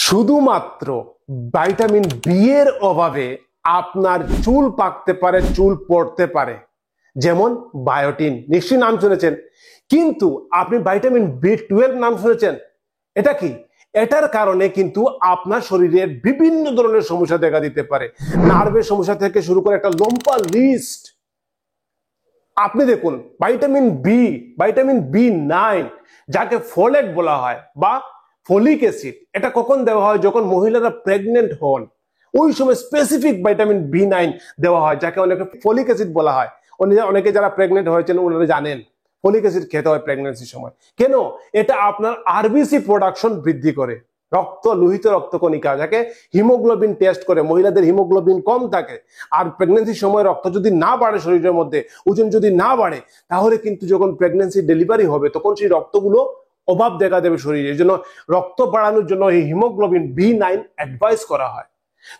শুধুমাত্র vitamin B এর অভাবে আপনার চুল পাকতে পারে, চুল পড়তে পারে। যেমন বায়োটিন, নিশ্চয়ই নাম শুনেছেন, কিন্তু আপনি ভাইটামিন বি12 নাম শুনেছেন? এটা কি? এটার কারণে কিন্তু আপনার শরীরের বিভিন্ন ধরনের সমস্যা দেখা দিতে পারে। নার্ভের সমস্যা থেকে শুরু করে একটা লম্বা লিস্ট। আপনি দেখুন ভাইটামিন বি9, যাকে ফোলেট বলা হয় বা ফলিক অ্যাসিড, এটা কখন দেওয়া হয়? যখন মহিলারা প্রেগনেন্ট হন, ওই সময় স্পেসিফিক ভাইটামিন বি9 দেওয়া হয়, যাকে অনেকে ফলিক অ্যাসিড বলা হয়। অনেকে যারা প্রেগনেন্ট হয়েছেন ওনারা জানেন ফলিক অ্যাসিড খেতে হয় প্রেগনেন্সির সময়। কেন? এটা আপনার আরবিসি প্রোডাকশন বৃদ্ধি করে, লোহিত রক্তকণিকা, যাকে হিমোগ্লোবিন টেস্ট করে। মহিলাদের হিমোগ্লোবিন কম থাকে, আর প্রেগনেন্সির সময় রক্ত যদি না বাড়ে শরীরের মধ্যে, ওজন যদি না বাড়ে, তাহলে কিন্তু যখন প্রেগনেন্সি ডেলিভারি হবে তখন সেই রক্তগুলো অভাব দেখা দেবে শরীরে। এই জন্য রক্ত বাড়ানোর জন্য এই হিমোগ্লোবিন বি9 অ্যাডভাইস করা হয়।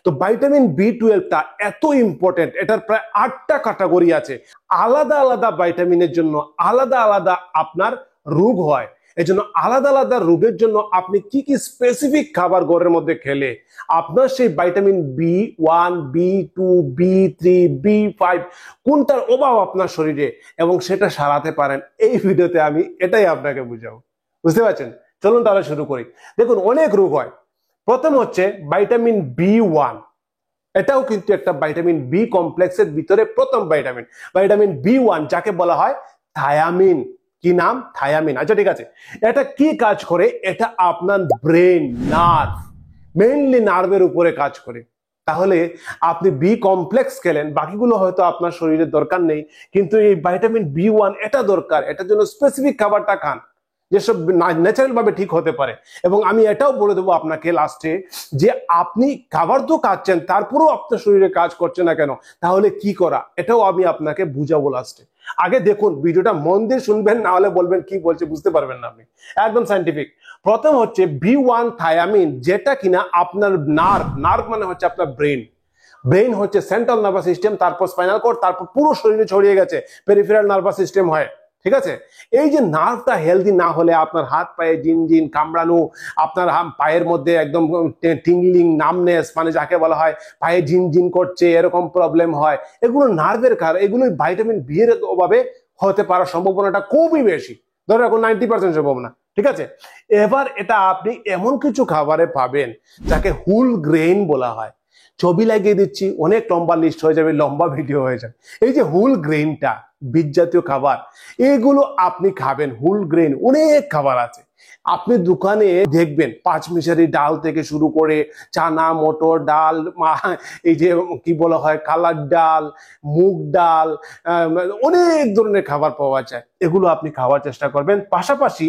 তো ভাইটামিন বি12টা এত ইম্পর্টেন্ট, এটার প্রায় 8টা ক্যাটাগরি আছে। আলাদা আলাদা ভাইটামিনের জন্য আলাদা আলাদা আপনার রোগ হয়। এই জন্য আলাদা আলাদা রোগের জন্য আপনি কি কি স্পেসিফিক খাবার ঘরের মধ্যে খেলে আপনার সেই ভাইটামিন বি1, বি2, বি3, বি5 কোনটার অভাব আপনার শরীরে, এবং সেটা সারাতে পারেন, এই ভিডিওতে আমি এটাই আপনাকে বুঝাবো। বুঝতে পারছেন? চলুন তাহলে শুরু করি। দেখুন, অনেক রোগ হয়। প্রথম হচ্ছে ভাইটামিন বি1। এটাও কিন্তু একটা ভাইটামিন বি কমপ্লেক্সের ভিতরে প্রথম ভাইটামিন বি1, যাকে বলা হয় থায়ামিন। কি নাম? থায়ামিন। আচ্ছা, ঠিক আছে। এটা কি কাজ করে? এটা আপনার ব্রেন, মেইনলি নার্ভের উপরে কাজ করে। তাহলে আপনি বি কমপ্লেক্স খেলেন, বাকিগুলো হয়তো আপনার শরীরের দরকার নেই, কিন্তু এই ভাইটামিন বি1 এটা দরকার। এটার জন্য স্পেসিফিক খাবারটা খান, যেসব ন্যাচারাল ভাবে ঠিক হতে পারে। এবং আমি এটাও বলে দেবো আপনাকে লাস্টে, যে আপনি খাবার তো খাচ্ছেন, তারপরেও আপনার শরীরে কাজ করছে না কেন, তাহলে কি করা, এটাও আমি আপনাকে বুঝাবো লাস্টে। আগে দেখুন, ভিডিওটা মন দিয়ে শুনবেন, না হলে বলবেন কি বলছে, বুঝতে পারবেন না আপনি। একদম সাইন্টিফিক। প্রথম হচ্ছে বি1 থায়ামিন, যেটা কিনা আপনার নার্ভ মানে হচ্ছে আপনার ব্রেন হচ্ছে সেন্ট্রাল নার্ভাস সিস্টেম, তারপর স্পাইনাল কর্ড, তারপর পুরো শরীরে ছড়িয়ে গেছে পেরিফেরাল নার্ভাস সিস্টেম হয়। ঠিক আছে? এই যে নার্ভটা হেলদি না হলে আপনার হাত পায়ে জিনজিন কামড়ানো, আপনার পায়ের মধ্যে একদম টিংলিং, নামনেস, মানে যাকে বলা হয় পায়ে জিনজিন করছে, এরকম প্রবলেম হয়, এগুলো নার্ভের কারণ। এগুলো ভাইটামিন বি এর অভাবে হতে পারার সম্ভাবনাটা খুবই বেশি, ধরো এখন 90% সম্ভাবনা। ঠিক আছে? এবার এটা আপনি এমন কিছু খাবারে পাবেন যাকে হোল গ্রেইন বলা হয়। ছবি লাগিয়ে দিচ্ছি, অনেক লম্বা লিস্ট হয়ে যাবে, লম্বা ভিডিও হয়ে যাবে। এই যে হোল গ্রেইনটা, বীজ জাতীয় খাবার, এগুলো আপনি খাবেন। হোল গ্রেইন অনেক খাবার আছে, আপনি দোকানে দেখবেন পাঁচমিশারি ডাল থেকে শুরু করে চানা, মটর ডাল, এই যে কি বলা হয় কালার ডাল, মুগ ডাল, অনেক ধরনের খাবার পাওয়া যায়। এগুলো আপনি খাওয়ার চেষ্টা করবেন। পাশাপাশি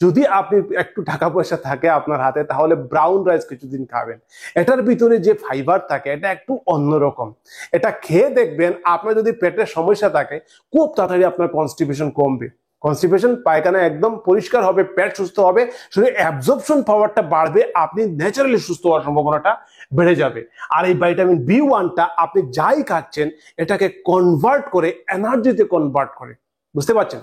যদি আপনি একটু টাকা পয়সা থাকে আপনার হাতে, তাহলে ব্রাউন রাইস কিছুদিন খাবেন। এটার ভিতরে যে ফাইবার থাকে এটা একটু অন্যরকম। এটা খেয়ে দেখবেন, আপনার যদি পেটের সমস্যা থাকে, খুব তাড়াতাড়ি আপনার কনস্টিপেশন কমবে। পায়খানা একদম পরিষ্কার হবে, পেট সুস্থ হবে, শরীরে অ্যাবজর্পশন পাওয়ারটা বাড়বে, আপনি ন্যাচারালি সুস্থ হওয়ার সম্ভাবনাটা বেড়ে যাবে। আর এই ভাইটামিন বি1টা আপনি যাই খাচ্ছেন, এটাকে কনভার্ট করে এনার্জিতে কনভার্ট করে। বুঝতে পারছেন?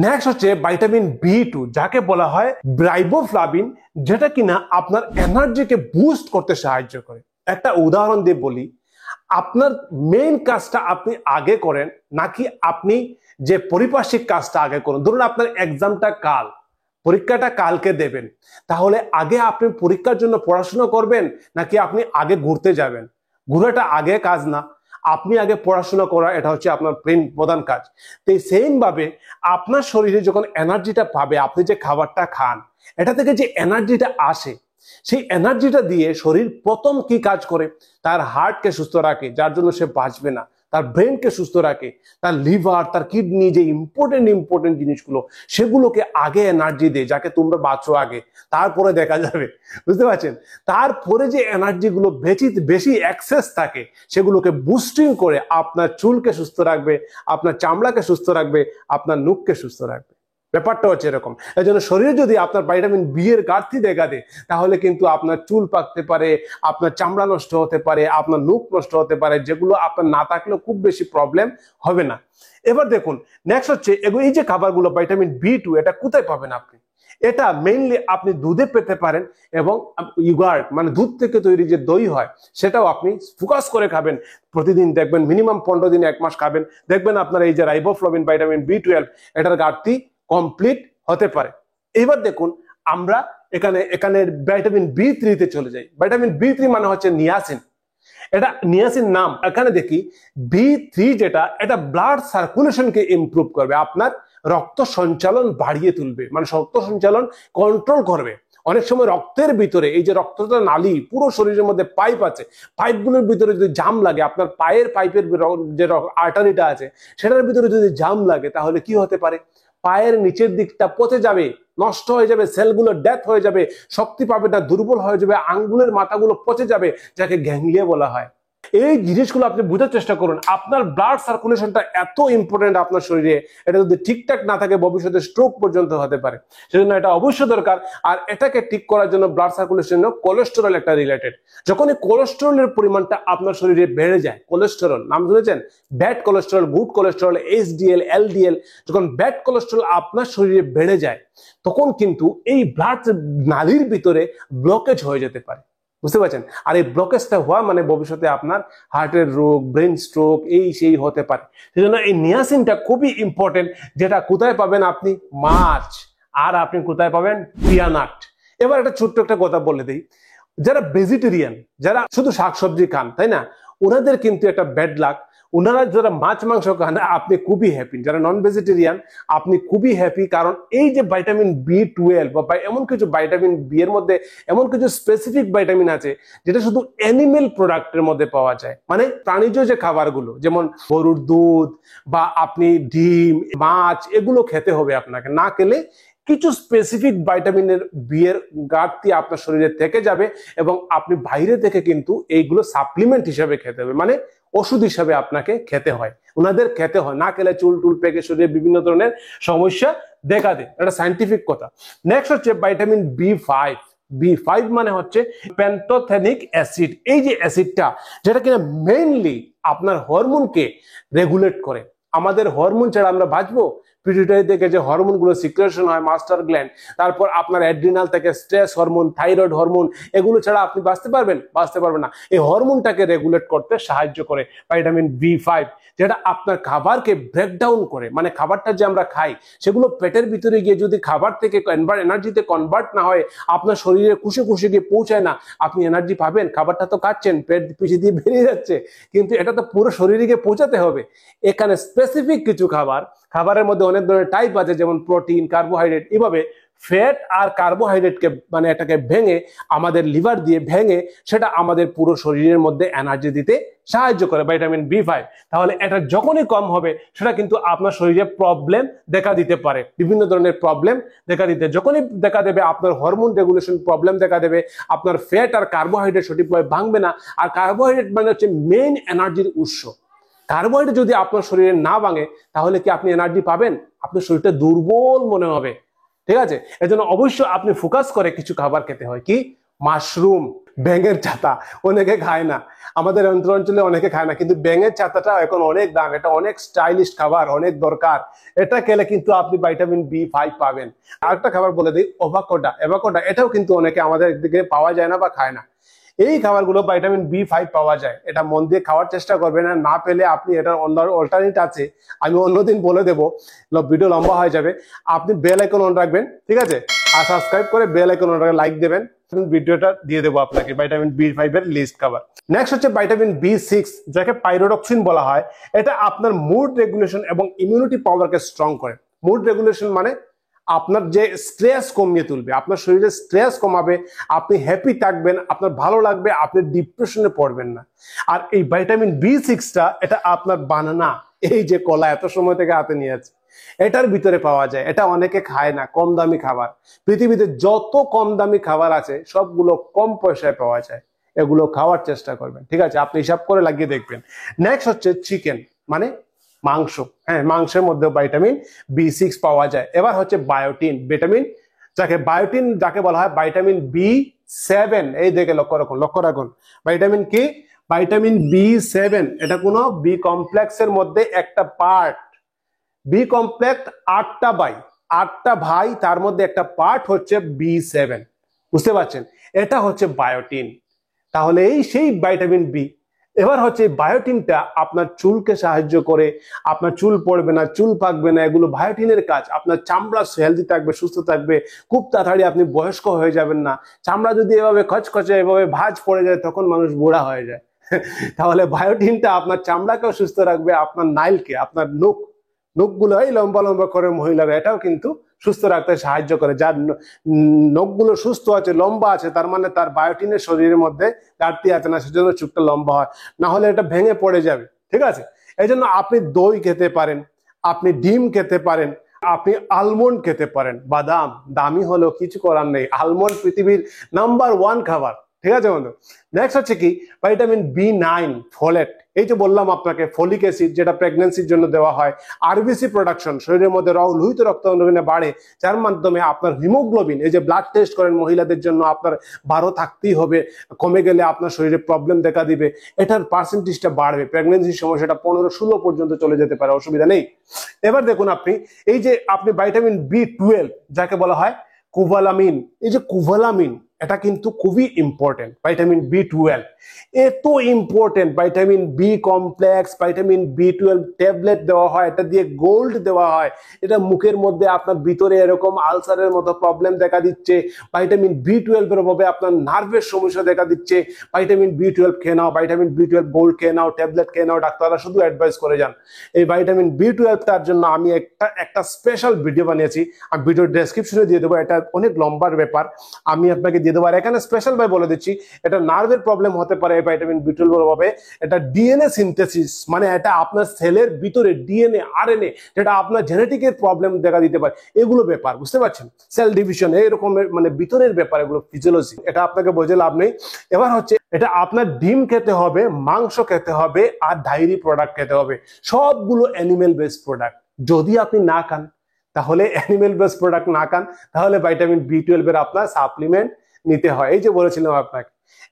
নেক্সট হচ্ছে ভাইটামিন বি2, যাকে বলা হয় রাইবোফ্লাভিন, যেটা কিনা আপনার এনার্জিকে বুস্ট করতে সাহায্য করে। একটা উদাহরণ দিয়ে বলি, আপনার মেইন কাজটা আপনি আগে করেন, নাকি আপনি যে পরিপার্শ্বিক কাজটা আগে করুন? ধরুন আপনার এক্সামটা পরীক্ষাটা কালকে দেবেন, তাহলে আগে আপনি পরীক্ষার জন্য পড়াশোনা করবেন, নাকি আপনি আগে ঘুরতে যাবেন? ঘুরাটা আগে কাজ না, আপনি আগে পড়াশোনা করা, এটা হচ্ছে আপনার প্রধান কাজ। তো সেম ভাবে আপনার শরীরে যখন এনার্জিটা পাবে, আপনি যে খাবারটা খান, এটা থেকে যে এনার্জিটা আসে, সেই এনার্জিটা দিয়ে শরীর প্রথম কি কাজ করে? তার হার্টকে সুস্থ রাখে, যার জন্য সে বাঁচবে না। তার ব্রেনকে সুস্থ রাখে, তার লিভার, তার কিডনি, যে ইম্পর্টেন্ট জিনিসগুলো, সেগুলোকে আগে এনার্জি দেয়, যাকে তোমরা বাঁচো আগে, তারপরে দেখা যাবে। বুঝতে পারছেন? তারপরে যে এনার্জিগুলো বেশি অ্যাক্সেস থাকে, সেগুলোকে বুস্টিং করে আপনার চুলকে সুস্থ রাখবে, আপনার চামড়াকে সুস্থ রাখবে, আপনার নুককে সুস্থ রাখবে। ব্যাপারটা হচ্ছে এরকম। এই জন্য শরীরে যদি আপনার ভাইটামিন বি এর ঘাটতি দেখা দেয়, তাহলে কিন্তু আপনার চুল পাকতে পারে, আপনার চামড়া নষ্ট হতে পারে, আপনার নুক নষ্ট হতে পারে, যেগুলো আপনার না থাকলেও খুব বেশি প্রবলেম হবে না। এবার দেখুন, নেক্সট হচ্ছে এই যে খাবারগুলো ভাইটামিন বি2, এটা কোথায় পাবেন আপনি? এটা মেইনলি আপনি দুধে পেতে পারেন, এবং ইয়োগার্ট মানে দুধ থেকে তৈরি যে দই হয় সেটাও আপনি ফোকাস করে খাবেন। প্রতিদিন দেখবেন মিনিমাম 15 দিন 1 মাস খাবেন, দেখবেন আপনার এই যে রাইবোফ্লাভিন, ভিটামিন B12 এটার ঘাটতি কমপ্লিট হতে পারে। এবার দেখুন আমরা এখানে এখানে ভিটামিন B3 তে চলে যাই। ভিটামিন B3 মানে হচ্ছে নিয়াসিন। এটা নিয়াসিন নাম, এখানে দেখি B3 যেটা, এটা ব্লাড সার্কুলেশনকে ইমপ্রুভ করবে, আপনার রক্ত সঞ্চালন বাড়িয়ে তুলবে, মানে রক্ত সঞ্চালন কন্ট্রোল করবে। অনেক সময় রক্তের ভিতরে এই যে রক্তটা নালী পুরো শরীরের মধ্যে পাইপ আছে, পাইপগুলোর ভিতরে যদি জাম লাগে, আপনার পায়ের পাইপের যে আর্টারিটা আছে সেটার ভিতরে যদি জাম লাগে তাহলে কি হতে পারে, পায়ের নিচের দিকটা পচে যাবে, নষ্ট হয়ে যাবে, সেলগুলো ডেথ হয়ে যাবে, শক্তি পাবে না, দুর্বল হয়ে যাবে, আঙ্গুলের মাথাগুলো পচে যাবে, যাকে গ্যাংলিয়া বলা হয়। এই জিনিসগুলো আপনি বোঝার চেষ্টা করুন। আপনার ব্লাড সার্কুলেশনটা এত ইম্পর্টেন্ট আপনার শরীরে, এটা যদি ঠিকঠাক না থাকে ভবিষ্যতে স্ট্রোক পর্যন্ত হতে পারে, সেজন্য এটা অবশ্যই দরকার। আর এটাকে ঠিক করার জন্য ব্লাড সার্কুলেশন কোলেস্টেরল একটা রিলেটেড। যখন এই কোলেস্টেরলের পরিমাণটা আপনার শরীরে বেড়ে যায়, কোলেস্টেরল নাম শুনেছেন, bad cholesterol, good cholesterol, HDL, LDL, যখন ব্যাড কোলেস্টেরল আপনার শরীরে বেড়ে যায় তখন কিন্তু এই ব্লাড নালীর ভিতরে ব্লকেজ হয়ে যেতে পারে, বুঝতে পারছেন? আর এই ব্লকেজটা হওয়া মানে ভবিষ্যতে আপনার হার্টের রোগ, ব্রেন স্ট্রোক এই সেই হতে পারে। সেজন্য এই নিয়াসিনটা খুবই ইম্পর্টেন্ট, যেটা কোথায় পাবেন আপনি, মাছ, আর আপনি কোথায় পাবেন, পিয়ানাট। এবার একটা ছোট্ট একটা কথা বলে দিই, যারা ভেজিটেরিয়ান, যারা শুধু শাকসবজি খান, তাই না, ওনাদের কিন্তু একটা ব্যাড লাক। ওনারা যারা মাছ মাংস খান আপনি খুবই হ্যাপি, যারা নন ভেজিটেরিয়ান আপনি খুবই হ্যাপি, কারণ এই যে ভিটামিন B12 বা এমন কিছু ভিটামিন বি এর মধ্যে এমন কিছু স্পেসিফিক ভিটামিন আছে যেটা শুধু অ্যানিমেল প্রোডাক্টের মধ্যে পাওয়া যায়, মানে প্রাণীজ যে খাবারগুলো, যেমন গরুর দুধ বা আপনি ডিম, মাছ, এগুলো খেতে হবে আপনাকে। না খেলে কিছু স্পেসিফিক ভিটামিনের বি এর ঘাটতি আপনার শরীরে থেকে যাবে, এবং আপনি বাইরে থেকে কিন্তু এইগুলো সাপ্লিমেন্ট হিসেবে খেতে হবে, মানে ওষুধ হিসাবে আপনাকে খেতে হয়, ওনাদের খেতে হয়। না খেলে চুল টুল পেকে শরীরে বিভিন্ন ধরনের সমস্যা দেখা দেয়, এটা সায়েন্টিফিক কথা। নেক্সট হচ্ছে ভিটামিন B5 মানে হচ্ছে প্যান্টোথেনিক অ্যাসিড। এই যে অ্যাসিডটা, যেটা কিনা মেইনলি আপনার হরমোনকে রেগুলেট করে। আমাদের হরমোন ছাড়া আমরা বাঁচবো? পিটুইটারি থেকে যে হরমোনগুলো সিক্রেশন হয়, মাস্টার গ্ল্যান্ড, তারপর আপনার অ্যাড্রিনাল থেকে স্ট্রেস হরমোন, থাইরয়েড হরমোন, এগুলো ছাড়া আপনি বাঁচতে পারবেন? বাঁচতে পারবেন না। এই হরমোনটাকে রেগুলেট করতে সাহায্য করে ভিটামিন B5, যেটা আপনার খাবারকে ব্রেকডাউন করে, মানে খাবারটা যে আমরা খাই সেগুলো পেটের ভিতরে গিয়ে যদি খাবার থেকে এনার্জিতে কনভার্ট না হয়, আপনার শরীরে কুশে কুশে গিয়ে পৌঁছায় না, আপনি এনার্জি পাবেন? খাবারটা তো খাচ্ছেন, পেট পিছিয়ে দিয়ে বেরিয়ে যাচ্ছে, কিন্তু এটা তো পুরো শরীরে গিয়ে পৌঁছাতে হবে। এখানে স্পেসিফিক কিছু খাবারের মধ্যে অনেক ধরনের টাইপ আছে, যেমন প্রোটিন, কার্বোহাইড্রেট, এভাবে ফ্যাট আর কার্বোহাইড্রেটকে মানে এটাকে ভেঙে, আমাদের লিভার দিয়ে ভেঙে, সেটা আমাদের পুরো শরীরের মধ্যে এনার্জি দিতে সাহায্য করে ভিটামিন B5। তাহলে এটা যখনই কম হবে সেটা কিন্তু আপনার শরীরে প্রবলেম দেখা দিতে পারে, বিভিন্ন ধরনের প্রবলেম দেখা দিতে, যখনই দেখা দেবে আপনার হরমোন রেগুলেশন প্রবলেম দেখা দেবে, আপনার ফ্যাট আর কার্বোহাইড্রেট সঠিকভাবে ভাঙবে না। আর কার্বোহাইড্রেট মানে হচ্ছে মেইন এনার্জির উৎস। কার্বোহাইড্রেট যদি আপনার শরীরে না ভাঙে তাহলে কি আপনি এনার্জি পাবেন? আপনার শরীরটা দুর্বল মনে হবে, ঠিক আছে? এজন্য অবশ্যই আপনি ফোকাস করে কিছু খাবার খেতে হয়। কি? মাশরুম, ব্যাঙের ছাতা, অনেকে খায় না, আমাদের অঞ্চলে অনেকে খায় না, কিন্তু ব্যাঙের ছাতাটা এখন অনেক দাম, এটা অনেক স্টাইলিশ খাবার, অনেক দরকার। এটা খেলে কিন্তু আপনি ভিটামিন B5 পাবেন। আরেকটা খাবার বলে দিই, অ্যাভোকাডো, এটাও কিন্তু অনেকে আমাদের দিকে পাওয়া যায় না বা খায় না। এই খাবারগুলো ভিটামিন B5 পাওয়া যায়, এটা মন দিয়ে খাওয়ার চেষ্টা করবেন। না পেলে আপনি এটার অল্টারনেট আছে, আমি অন্যদিন বলে দেবো, ভিডিও লম্বা হয়ে যাবে। আপনি বেল আইকন অন রাখবেন, ঠিক আছে? আর সাবস্ক্রাইব করে বেল আইকন অন রাখবেন, লাইক দেবেন, ভিডিওটা দিয়ে দেবো আপনাকে ভিটামিন B5 এর লিস্ট খাবার। নেক্সট হচ্ছে ভিটামিন B6, যাকে পাইরোডক্সিন বলা হয়। এটা আপনার মুড রেগুলেশন এবং ইমিউনিটি পাওয়ারকে স্ট্রং করে। মুড রেগুলেশন মানে আপনার যে স্ট্রেস কমিয়ে তুলবে, আপনার শরীরে স্ট্রেস কমাবে, আপনি হ্যাপি থাকবেন, আপনার ভালো লাগবে, আপনি ডিপ্রেশনে পড়বেন না। আর এই ভিটামিন B6টা এটা আপনার বানানা, এই যে কলা এত সময় থেকে হাতে নিয়ে আছে, এটার ভিতরে পাওয়া যায়। এটা অনেকে খায় না, কম দামি খাবার। পৃথিবীতে যত কম দামি খাবার আছে সবগুলো কম পয়সায় পাওয়া যায়, এগুলো খাওয়ার চেষ্টা করবেন, ঠিক আছে? আপনি হিসাব করে লাগিয়ে দেখবেন। নেক্সট হচ্ছে চিকেন, মানে মাংস। হ্যাঁ, মাংসের মধ্যে ভিটামিন B6 পাওয়া যায়। এবার হচ্ছে বায়োটিন, ভিটামিন যাকে বলা হয় ভিটামিন B7। এই দেখে লক্ষ্য রাখুন, ভিটামিন কি? ভিটামিন B7, এটা কোনো বি কমপ্লেক্সের মধ্যে একটা পার্ট। বি কমপ্লেক্স 8টা বাই, 8টা ভাই, তার মধ্যে একটা পার্ট হচ্ছে B7, বুঝতে পারছেন? এটা হচ্ছে বায়োটিন। তাহলে এই সেই ভাইটামিন বি। এবার হচ্ছে বায়োটিনটা আপনার চুলকে সাহায্য করে, আপনার চুল পড়বে না, চুল পাকবে না, এগুলো বায়োটিনের কাজ। আপনার চামড়া হেলদি থাকবে, সুস্থ থাকবে, খুব তাড়াতাড়ি আপনি বয়স্ক হয়ে যাবেন না। চামড়া যদি এভাবে খচখচে এভাবে ভাঁজ পড়ে যায় তখন মানুষ বুড়া হয়ে যায়। তাহলে বায়োটিনটা আপনার চামড়াকেও সুস্থ রাখবে, আপনার নাইলকে, আপনার নখগুলো এই লম্বা লম্বা করে মহিলারা, এটাও কিন্তু সুস্থ রাখতে সাহায্য করে। যার নখগুলো সুস্থ আছে, লম্বা আছে, তার মানে তার বায়োটিনের শরীরের মধ্যে ঘাটতি আছে না, সেজন্য চুলটা লম্বা হয়, না হলে এটা ভেঙে পড়ে যাবে। ঠিক আছে, এই জন্য আপনি দই খেতে পারেন, আপনি ডিম খেতে পারেন, আপনি আলমন্ড খেতে পারেন। বাদাম দামি হলেও কিছু করার নেই, আলমন্ড পৃথিবীর নাম্বার 1 খাবার। ঠিক আছে বন্ধু, নেক্সট হচ্ছে কি ভিটামিন B9, ফোলেট। এই যে বললাম আপনাকে, ফলিক অ্যাসিড যেটা প্রেগন্যান্সির জন্য দেওয়া হয়। আরবিসি প্রোডাকশন, শরীরের মধ্যে লোহিত রক্ত বাড়ে, যার মাধ্যমে আপনার হিমোগ্লোবিন, এই যে ব্লাড টেস্ট করেন মহিলাদের জন্য, আপনার 12 থাকতেই হবে, কমে গেলে আপনার শরীরে প্রবলেম দেখা দিবে, এটার পার্সেন্টেজটা বাড়বে। প্রেগন্যান্সির সময় সেটা 15-16 পর্যন্ত চলে যেতে পারে, অসুবিধা নেই। এবার দেখুন আপনি, এই যে আপনি ভিটামিন B12 যাকে বলা হয় কোভালামিন, এই যে কোভালামিন এটা কিন্তু খুবই ইম্পর্টেন্ট। ভিটামিন B12 এত important, vitamin B complex, vitamin B12 tablet দেওয়া হয়, এটা দিয়ে গোল্ড দেওয়া হয়। এটা মুখের মধ্যে আপনার ভিতরে এরকম আলসারের মতো প্রবলেম দেখা দিচ্ছে, ভিটামিন B12 এর অভাবে আপনার নার্ভের সমস্যা দেখা দিচ্ছে, ভিটামিন B12 খেয়ে নাও, ভিটামিন B12 গোল্ড খেয়ে নাও, ট্যাবলেট খেয়ে নাও, ডাক্তাররা শুধু অ্যাডভাইস করে যান। এই ভিটামিন B12 তার জন্য আমি একটা স্পেশাল ভিডিও বানিয়েছি, আমি ভিডিও ডেসক্রিপশনে দিয়ে দেবো, এটা অনেক লম্বার ব্যাপার, আমি আপনাকে দিয়ে দেবো। আর এখানে স্পেশাল ভাবে বলে দিচ্ছি, এটা নার্ভের প্রবলেম হতে পারে ভিটামিন B12 এর অভাবে, এটা ডিএনএ সিনথেসিস, মানে এটা আপনার সেলের ভিতরে ডিএনএ আরএনএ, যেটা আপনার জেনেটিকের প্রবলেম দেখা দিতে পারে, এগুলো ব্যাপার, বুঝতে পারছেন? সেল ডিভিশন এরকম মানে ভিতরের ব্যাপার, এগুলো ফিজিওলজি, এটা আপনাকে বোঝে লাভ নেই। এবার হচ্ছে এটা আপনার ডিম খেতে হবে, মাংস খেতে হবে, আর ডায়েরি প্রোডাক্ট খেতে হবে, সবগুলো অ্যানিমেল বেসড প্রোডাক্ট। যদি আপনি না খান, তাহলে অ্যানিমেল বেসড প্রোডাক্ট না খান, তাহলে ভিটামিন B12 এর আপনার সাপ্লিমেন্ট নিতে হয়, এই যে বলেছিলাম আপনাকে।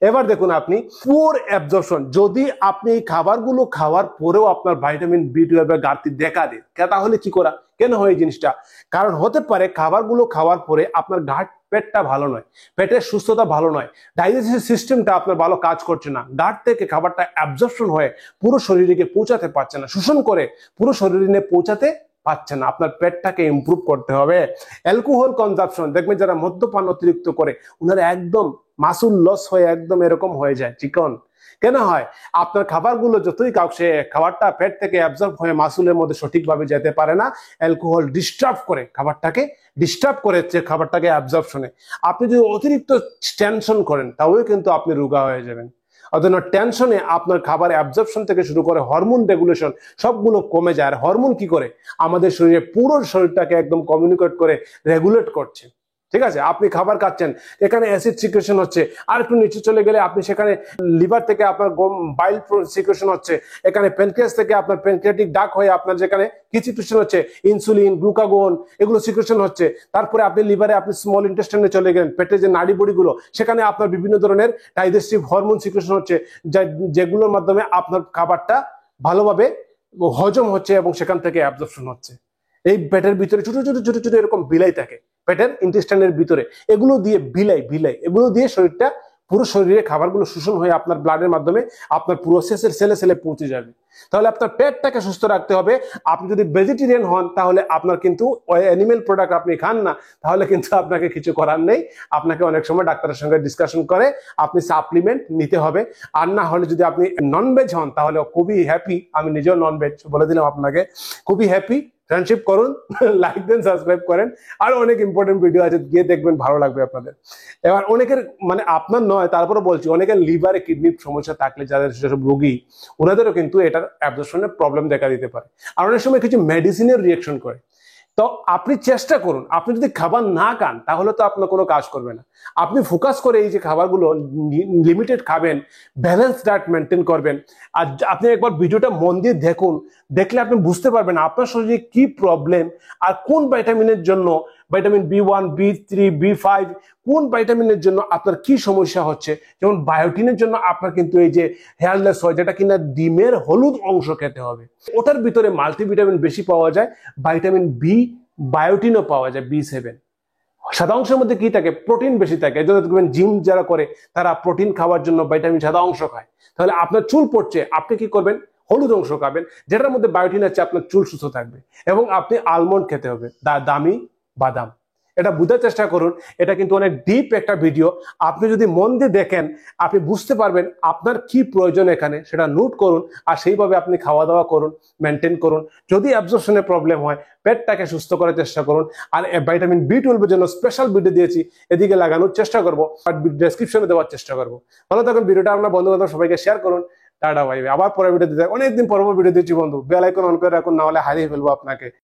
এবার দেখুন আপনি পুর অ্যাবজর্পশন, যদি আপনি এই খাবারগুলো খাওয়ার পরেও আপনার ভিটামিন B12 এর ঘাটতি দেখা দেয়, তাহলে কি করা, কেন হয় এই জিনিসটা? কারণ হতে পারে খাবারগুলো খাওয়ার পরে আপনার পেটটা ভালো নয়, পেটের সুস্থতা ভালো নয়, ডাইজেস্টিভ সিস্টেমটা আপনার ভালো কাজ করছে না, গাট থেকে খাবারটা অ্যাবজর্পশন হয়ে পুরো শরীরে পৌঁছাতে পারছে না, শোষণ করে পুরো শরীরে পৌঁছাতে পাচ্ছে না। আপনার পেটটাকে ইমপ্রুভ করতে হবে। অ্যালকোহল কনজাম্পশন, দেখবেন যারা মদ্যপান অতিরিক্ত করে, ওনারা একদম মাসুল লস হয়ে একদম এরকম হয়ে যায়, চিকন কেন হয়? আপনার খাবারগুলো যতই খাও, সে খাবারটা পেট থেকে অ্যাবজর্ব হয়ে মাসুলের মধ্যে সঠিকভাবে যেতে পারে না। অ্যালকোহল ডিস্টার্ব করে খাবারটাকে, ডিস্টার্ব করে খাবারটাকে অ্যাবজর্পশনে। আপনি যদি অতিরিক্ত টেনশন করেন, তাহলে কিন্তু আপনি রোগা হয়ে যাবেন। অথচ টেনশনে আপনার খাবার অ্যাবজর্পশন থেকে শুরু করে হরমোন রেগুলেশন সবগুলো কমে যায়। আর হরমোন কি করে? আমাদের শরীরে পুরো শরীরটাকে একদম কমিউনিকেট করে, রেগুলেট করছে। ঠিক আছে, আপনি খাবার খাচ্ছেন, এখানে অ্যাসিড সিক্রেশন হচ্ছে, আর একটু নিচে চলে গেলে আপনি সেখানে লিভার থেকে আপনার বাইল সিক্রেশন হচ্ছে, এখানে প্যানক্রিয়াস থেকে আপনার প্যানক্রিয়াটিক ডাক হয়ে আপনার যেখানে কি সিক্রেশন হচ্ছে, ইনসুলিন, গ্লুকাগন, এগুলো সিক্রেশন হচ্ছে। তারপরে আপনি লিভারে, আপনি স্মল ইন্টেস্টাইনে চলে গেলেন, পেটের যে নাড়ি বড়িগুলো, সেখানে আপনার বিভিন্ন ধরনের ডাইজেস্টিভ হরমোন সিক্রেশন হচ্ছে, যেগুলোর মাধ্যমে আপনার খাবারটা ভালোভাবে হজম হচ্ছে এবং সেখান থেকে অ্যাবজর্পশন হচ্ছে। এই পেটের ভিতরে ছোট ছোট ছোট ছোট এরকম বিলাই থাকে, পেটের ইন্টেস্টাইনের ভিতরে, এগুলো দিয়ে বিলাই এগুলো দিয়ে শরীরটা, পুরো শরীরে খাবারগুলো শোষণ হয়ে আপনার ব্লাডের মাধ্যমে আপনার পুরো সেলে পৌঁছে যাবে। তাহলে আপনার পেটটাকে সুস্থ রাখতে হবে। আপনি যদি ভেজিটেরিয়ান হন, তাহলে আপনার কিন্তু অ্যানিমেল প্রোডাক্ট আপনি খান না, তাহলে কিন্তু আপনাকে কিছু করার নেই। আপনাকে অনেক সময় ডাক্তারের সঙ্গে ডিসকাশন করে আপনি সাপ্লিমেন্ট নিতে হবে। আর না হলে যদি আপনি ননভেজ হন, তাহলে খুবই হ্যাপি, আমি নিজেও ননভেজ, বলে দিলাম আপনাকে, খুবই হ্যাপি। ফ্রেন্ডশিপ করুন, লাইক দেন, সাবস্ক্রাইব করেন, আর অনেক ইম্পর্টেন্ট ভিডিও আছে, গিয়ে দেখবেন, ভালো লাগবে আপনাদের। এবার অনেকের, মানে আপনার নয়, তারপরে বলছি, অনেকের লিভারে কিডনির সমস্যা থাকলে, যাদের সেসব রোগী, ওনাদেরও কিন্তু এটার অ্যাবজর্পশনের প্রবলেম দেখা দিতে পারে। আর অনেক সময় কিছু মেডিসিনের রিয়াকশন করে। তো আপনি চেষ্টা করুন, আপনি যদি খাবার না খান, তাহলে তো আপনার কোনো কাজ করবে না। আপনি ফোকাস করে এই যে খাবারগুলো লিমিটেড খাবেন, ব্যালেন্স ডায়েট মেনটেন করবেন। আর আপনি একবার ভিডিওটা মন দিয়ে দেখুন, দেখলে আপনি বুঝতে পারবেন আপনার শরীরে কি প্রবলেম, আর কোন ভিটামিনের জন্য, ভিটামিন B1, B3, B5, কোন ভিটামিনের জন্য আপনার কি সমস্যা হচ্ছে। যেমন বায়োটিনের জন্য আপনার কিন্তু এই যে হেয়ারলেস হয়, যেটা কিনা ডিমের হলুদ অংশ খেতে হবে, ওটার ভিতরে মাল্টিভিটামিন বেশি পাওয়া যায়, ভিটামিন বায়োটিনও পাওয়া যায় B7। সাদা অংশের মধ্যে কি থাকে? প্রোটিন বেশি থাকে। দেখবেন জিম যারা করে তারা প্রোটিন খাওয়ার জন্য ভিটামিন সাদা অংশ খায়। তাহলে আপনার চুল পড়ছে, আপনি কি করবেন? হলুদ অংশ খাবেন, যেটার মধ্যে বায়োটিন আছে, আপনার চুল সুস্থ থাকবে। এবং আপনি আলমন্ড খেতে হবে, দামি বাদাম। এটা বোঝার চেষ্টা করুন, এটা কিন্তু অনেক ডিপ একটা ভিডিও। আপনি যদি মন দিয়ে দেখেন আপনি বুঝতে পারবেন আপনার কি প্রয়োজন এখানে, সেটা নোট করুন আর সেইভাবে আপনি খাওয়া দাওয়া করুন, মেনটেন করুন। যদি অ্যাবজর্পশনের প্রবলেম হয়, পেটটাকে সুস্থ করার চেষ্টা করুন। আর ভিটামিন B12 এর জন্য স্পেশাল ভিডিও দিয়েছি, এদিকে লাগানোর চেষ্টা করবো আর ডেসক্রিপশনে দেওয়ার চেষ্টা করবো। ভালো থাকুন, ভিডিওটা আপনার বন্ধু বান্ধব সবাইকে শেয়ার করুন। টাটা ভাই, আবার পরে ভিডিও দিতে অনেকদিন পর ভিডিও দিচ্ছি বন্ধু। বেল আইকন অন করে রাখুন, না হলে হারিয়ে ফেলবো আপনাকে।